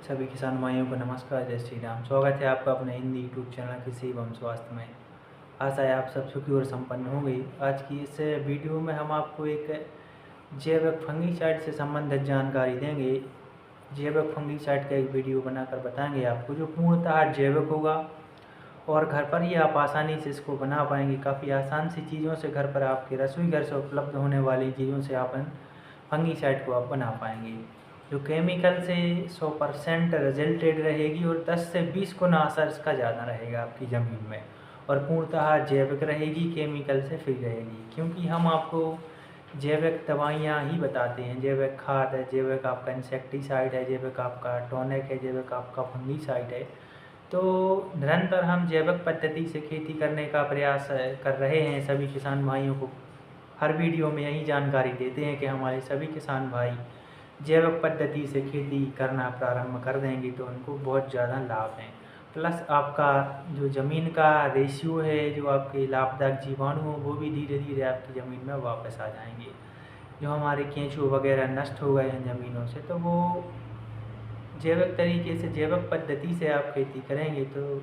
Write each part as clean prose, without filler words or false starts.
सभी किसान भाइयों को नमस्कार, जय श्री राम। स्वागत है आपका अपने हिंदी यूट्यूब चैनल कृषि एवं स्वास्थ्य में। आशा है आप सब सुखी और संपन्न होंगे। आज की इस वीडियो में हम आपको एक जैविक फंगीसाइड से संबंधित जानकारी देंगे। जैविक फंगीसाइड का एक वीडियो बनाकर बताएंगे आपको, जो पूर्णतः जैविक होगा और घर पर ही आप आसानी से इसको बना पाएंगे। काफ़ी आसान सी चीज़ों से घर पर आपके रसोई घर से उपलब्ध होने वाली चीज़ों से आप फंगीसाइड को आप बना पाएंगे, जो केमिकल से 100% रिजल्टेड रहेगी और 10 से 20 गुना असर इसका ज़्यादा रहेगा आपकी ज़मीन में, और पूर्णतः जैविक रहेगी, केमिकल से फ्री रहेगी। क्योंकि हम आपको जैविक दवाइयाँ ही बताते हैं, जैविक खाद है, जैविक आपका इंसेक्टिसाइड है, जैविक आपका टॉनिक है, जैविक आपका फंगीसाइड है। तो निरंतर हम जैविक पद्धति से खेती करने का प्रयास कर रहे हैं। सभी किसान भाइयों को हर वीडियो में यही जानकारी देते हैं कि हमारे सभी किसान भाई जैविक पद्धति से खेती करना प्रारंभ कर देंगे तो उनको बहुत ज़्यादा लाभ है। प्लस आपका जो ज़मीन का रेशियो है, जो आपके लाभदायक जीवाणु हो, वो भी धीरे धीरे आपकी ज़मीन में वापस आ जाएंगे। जो हमारे केंचुए वगैरह नष्ट हो गए हैं ज़मीनों से, तो वो जैविक तरीके से, जैविक पद्धति से आप खेती करेंगे तो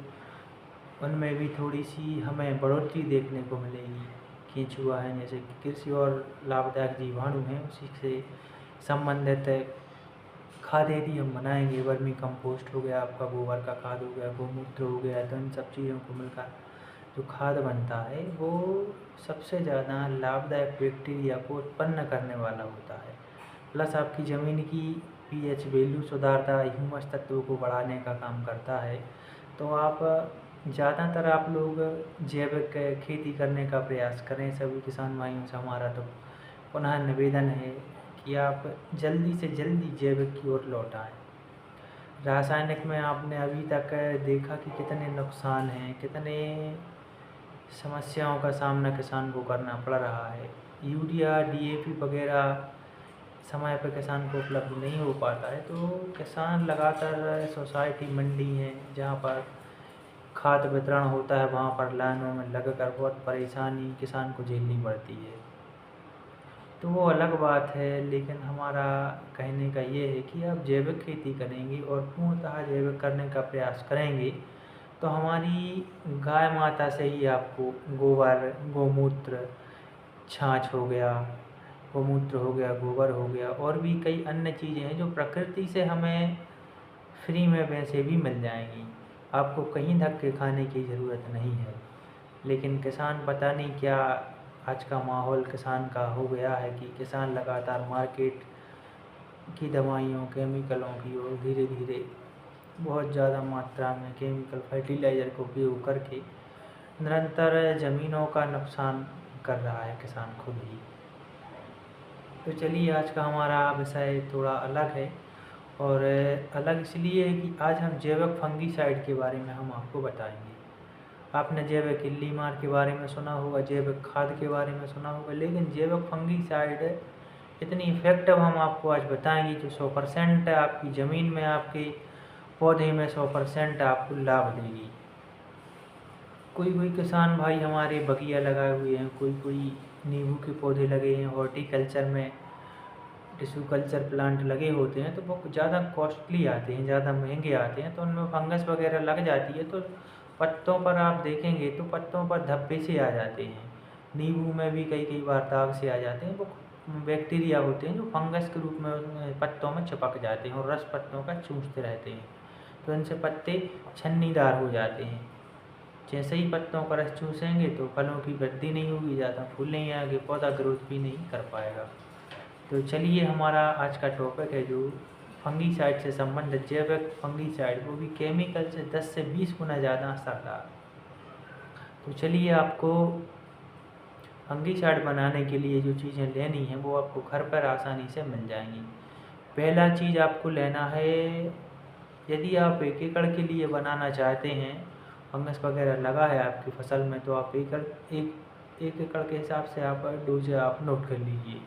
उनमें भी थोड़ी सी हमें बढ़ोतरी देखने को मिलेगी। केंचुआ है जैसे कृषि और लाभदायक जीवाणु हैं, उसी से संबंधित खाद यदि हम बनाएंगे, वर्मी कंपोस्ट हो गया, आपका गोबर का खाद हो गया, गोमूत्र हो गया, तो इन सब चीज़ों को मिलकर जो खाद बनता है वो सबसे ज़्यादा लाभदायक बैक्टीरिया को उत्पन्न करने वाला होता है। प्लस आपकी ज़मीन की पीएच वैल्यू सुधारता है, ह्यूमस तत्वों को बढ़ाने का काम करता है। तो आप ज़्यादातर आप लोग जैविक खेती करने का प्रयास करें। सभी किसान भाइयों से हमारा तो पुनः निवेदन है कि आप जल्दी से जल्दी जैविक की ओर लौट आएँ। रासायनिक में आपने अभी तक देखा कि कितने नुकसान हैं, कितने समस्याओं का सामना किसान को करना पड़ रहा है। यूरिया, डीएपी वगैरह समय पर किसान को उपलब्ध नहीं हो पाता है, तो किसान लगातार सोसाइटी मंडी हैं जहाँ पर खाद वितरण होता है, वहाँ पर लाइनों में लगकर बहुत परेशानी किसान को झेलनी पड़ती है। तो वो अलग बात है, लेकिन हमारा कहने का ये है कि आप जैविक खेती करेंगे और पूर्णतः जैविक करने का प्रयास करेंगे तो हमारी गाय माता से ही आपको गोबर, गोमूत्र, छाछ हो गया, गोमूत्र हो गया, गोबर हो गया, और भी कई अन्य चीज़ें हैं जो प्रकृति से हमें फ्री में वैसे भी मिल जाएंगी। आपको कहीं धक्के खाने की ज़रूरत नहीं है। लेकिन किसान पता नहीं क्या, आज का माहौल किसान का हो गया है कि किसान लगातार मार्केट की दवाइयों, केमिकलों की ओर धीरे धीरे बहुत ज़्यादा मात्रा में केमिकल फर्टिलाइज़र का उपयोग करके निरंतर ज़मीनों का नुकसान कर रहा है किसान खुद ही। तो चलिए, आज का हमारा विषय थोड़ा अलग है, और अलग इसलिए है कि आज हम जैविक फंगीसाइड के बारे में हम आपको बताएंगे। आपने जैविक इल्लीमार के बारे में सुना होगा, जैविक खाद के बारे में सुना होगा, लेकिन जैविक फंगीसाइड इतनी इफेक्टिव हम आपको आज बताएंगे जो 100% आपकी ज़मीन में, आपके पौधे में 100% आपको लाभ देगी। कोई कोई किसान भाई हमारे बगिया लगाए हुए हैं, कोई कोई नींबू के पौधे लगे हैं, हॉर्टिकल्चर में टिश्यू कल्चर प्लांट लगे होते हैं, तो वो ज़्यादा कॉस्टली आते हैं, ज़्यादा महंगे आते हैं, तो उनमें फंगस वगैरह लग जाती है। तो पत्तों पर आप देखेंगे तो पत्तों पर धब्बे से आ जाते हैं। नींबू में भी कई कई बार दाग से आ जाते हैं। वो बैक्टीरिया होते हैं जो फंगस के रूप में उसमें पत्तों में चिपक जाते हैं और रस पत्तों का चूसते रहते हैं, तो इनसे पत्ते छन्नीदार हो जाते हैं। जैसे ही पत्तों का रस चूसेंगे तो फलों की वृद्धि नहीं होगी, ज़्यादा फूल नहीं आएंगे, पौधा ग्रोथ भी नहीं कर पाएगा। तो चलिए, हमारा आज का टॉपिक है जो फंगीसाइड से संबंधित जैविक फंगीसाइड, वो भी केमिकल से 10 से 20 गुना ज़्यादा असरदार। तो चलिए, आपको फंगीसाइड बनाने के लिए जो चीज़ें लेनी हैं वो आपको घर पर आसानी से मिल जाएंगी। पहला चीज़ आपको लेना है, यदि आप 1 एकड़ के लिए बनाना चाहते हैं, फंगस वगैरह लगा है आपकी फसल में, तो आप एक एकड़ के हिसाब से आप डोज आप नोट कर लीजिए।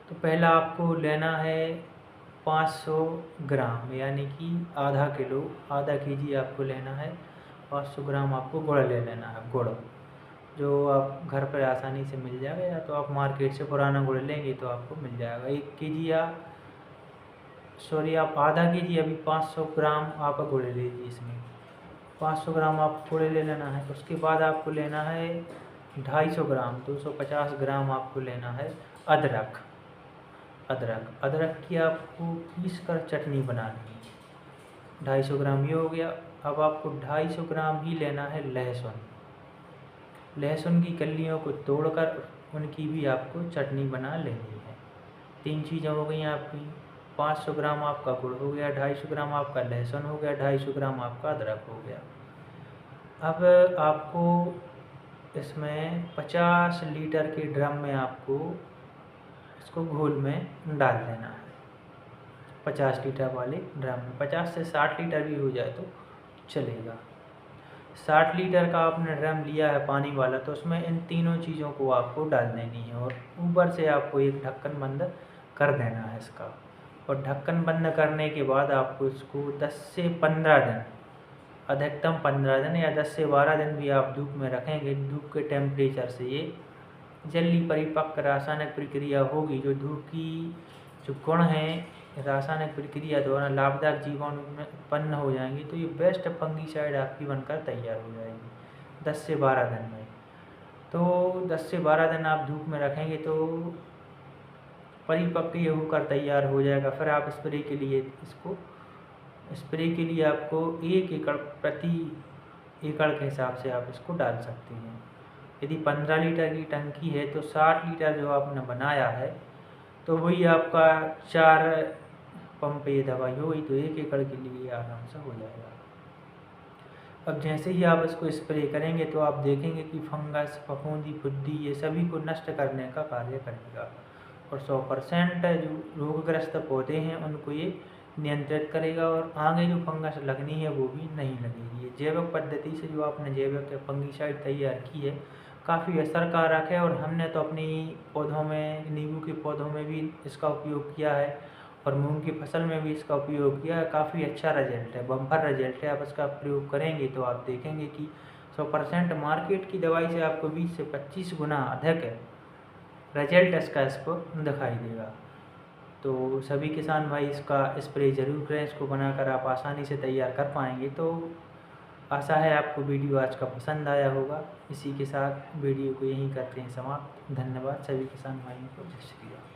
तो पहला आपको लेना है 500 ग्राम, यानी कि आधा किलो, आधा केजी आपको लेना है। 500 ग्राम आपको गुड़ ले लेना है, गुड़ जो आप घर पर आसानी से मिल जाएगा, या तो आप मार्केट से पुराना गुड़ लेंगे तो आपको मिल जाएगा। 1 केजी या सॉरी आप आधा केजी अभी 500 ग्राम आप गुड़ ले लीजिए। इसमें 500 ग्राम आप गुड़ ले लेना है। उसके बाद आपको लेना है 250 ग्राम 250 ग्राम आपको लेना है अदरक। अदरक की आपको पीस कर चटनी बनानी है। 250 ग्राम ये हो गया। अब आपको 250 ग्राम ही लेना है लहसुन। लहसुन की कलियों को तोड़कर उनकी भी आपको चटनी बना लेनी है। 3 चीज़ें हो गई आपकी। 500 ग्राम आपका गुड़ हो गया, 250 ग्राम आपका लहसुन हो गया, 250 ग्राम आपका अदरक हो गया। अब आपको इसमें 50 लीटर के ड्रम में आपको इसको घोल में डाल देना है। 50 लीटर वाले ड्रम में, 50 से 60 लीटर भी हो जाए तो चलेगा। 60 लीटर का आपने ड्रम लिया है पानी वाला, तो उसमें इन तीनों चीज़ों को आपको डाल देनी है और ऊपर से आपको एक ढक्कन बंद कर देना है इसका। और ढक्कन बंद करने के बाद आपको इसको 10 से 15 दिन, अधिकतम 15 दिन या 10 से 12 दिन भी आप धूप में रखेंगे। धूप के टेम्परेचर से ये जल्दी परिपक्व रासायनिक प्रक्रिया होगी। जो धूप की जो गुण हैं रासायनिक प्रक्रिया द्वारा लाभदायक जीवाणु में उत्पन्न हो जाएंगी, तो ये बेस्ट फंगीसाइड आपकी बनकर तैयार हो जाएगी 10 से 12 दिन में। तो 10 से 12 दिन आप धूप में रखेंगे तो परिपक्व ये होकर तैयार हो जाएगा। फिर आप स्प्रे के लिए आपको 1 एकड़ प्रति एकड़ के हिसाब से आप इसको डाल सकते हैं। यदि 15 लीटर की टंकी है तो 60 लीटर जो आपने बनाया है तो वही आपका 4 पंप ये दवाई होगी, तो 1 एकड़ के लिए आराम से हो जाएगा। अब जैसे ही आप इसको स्प्रे करेंगे तो आप देखेंगे कि फंगस, फफूंदी, फुद्दी ये सभी को नष्ट करने का कार्य करेगा और 100% जो रोगग्रस्त पौधे हैं उनको ये नियंत्रित करेगा और आगे जो फंगस लगनी है वो भी नहीं लगेगी। जैविक पद्धति से जो आपने जैविक फंगीसाइड तैयार की है काफ़ी असरकारक है और हमने तो अपनी पौधों में, नींबू के पौधों में भी इसका उपयोग किया है और मूंग की फसल में भी इसका उपयोग किया है। काफ़ी अच्छा रिजल्ट है, बम्पर रिजल्ट है। आप इसका प्रयोग करेंगे तो आप देखेंगे कि 100% मार्केट की दवाई से आपको 20 से 25 गुना अधिक रिजल्ट इसको दिखाई देगा। तो सभी किसान भाई इसका स्प्रे ज़रूर करें। इसको बनाकर आप आसानी से तैयार कर पाएंगे। तो आशा है आपको वीडियो आज का पसंद आया होगा। इसी के साथ वीडियो को यहीं करते हैं समाप्त। धन्यवाद सभी किसान भाइयों को। जय श्री राम।